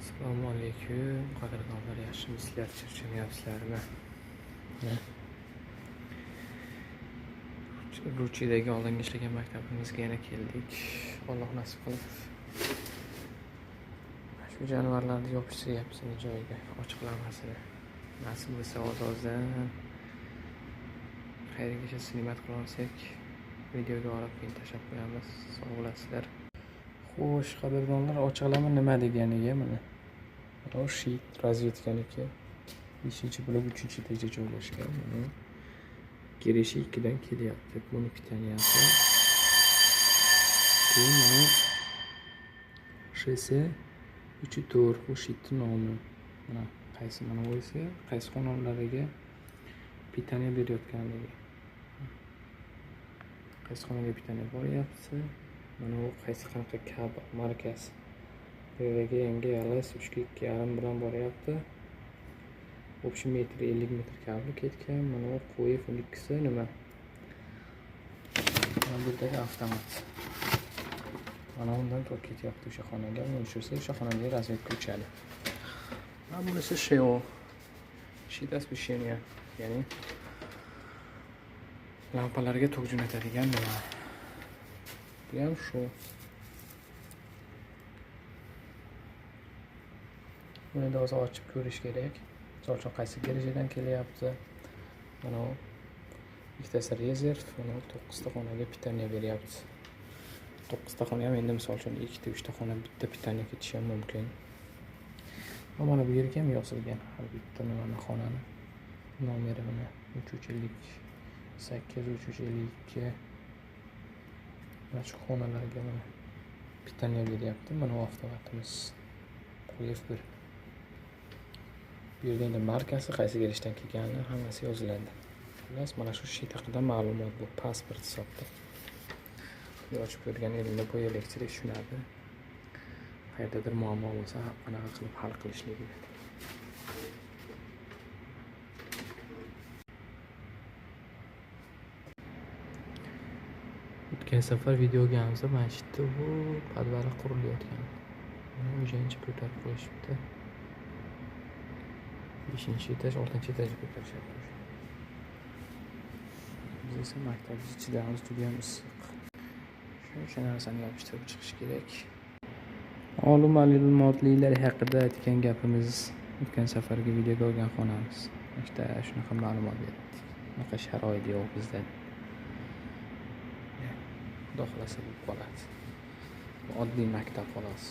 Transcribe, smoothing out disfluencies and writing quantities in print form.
Assalomu alaykum, qadrdonlar, yaxshimisizlar, charchamayapsizlarmi? Ruchidagi oldingi ishlagan maktabimizga yana keldik. Alloh nasib qilib shu jonivorlarni yopishtiryapsizlar joyiga, ochiqlamasini. Nasib bo'lsa oz-ozdan xayrgacha sinimat qilolsak, videoga olib keyin tashlab qo'yamiz. Sog' bo'lasizlar. Xo'sh, qadrdonlar, ochiqlama nima deganiga mana. Bu shit razvedkaniki 5-blok 3-etaja joylashgan. Mana kirishi 2dan kelyapti. Buni pitaniyasi. Keyin mana shisi 3-4 bu shitni nomi. Mana qaysi mana bo'lsa, qaysi xonalariga pitaniya berayotganligi. Qaysi xonaga pitaniya boryapti. Mana bu qaysi qanaqa kab markasi. Biriga yangi LS 3.2.5 bilan boryapti. Общий metr 50 metr kabli ketgan. Mana bu qo'yib unikisi nima? Mana bu yerdagi avtomat. Mana undan to'g'ri ketyapti o'sha xonaga. Mana o'sha xonaga razvedka uchadi. Mana bunisi SHO. Shita освещение. Ya'ni lampalarga tok jo'natadigan nima? Bu ham shu. Buni da o'zi ochib ko'rish kerak. Misol uchun qaysi garajadan kelyapti. Mana bu ikkitasi rezerv, mana 9 ta xonaga pitaniya beryapti. 9 ta xona ham endi misol uchun 2 ta 3 ta xona bitta pitaniya ketishi ham mumkin. Mana bu yerga ham yozilgan har bitta nimani xonani nomeri mana 358 352. Mana shu xonalarga mana pitaniya beryapti. Mana bu avtomatimiz. Qo'yib bir. Bu yerda endi markasi qaysi garajdan kelgani hammasi yoziladi. Xullas, mana shu shit haqida ma'lumot bu pasport hisobda. Ochib ko'rgan elimda bu elektrik tushunadi. Qayerdadir muammo bo'lsa, qanaqa qilib hal qilishligi. O'tgan safar videogamizda mana shu yerda bu podval qurilayotgan. O'shancha ko'tarib qo'yishibdi. 5-etaj, 6-etajga ko'tarishyapti. Biz esa maktabimiz ichidamiz, juda ham issiq. O'sha narsani yopishtirib chiqish kerak. Ma'lumotlar haqida aytgan gapimiz o'tgan safargi videoga olgan xonamiz. Ikkita shunaqa ma'lumot berdik. Bunaqa sharoit yo'q bizda. Xudo xolasa bo'lib qoladi. Oddiy maktab xolos.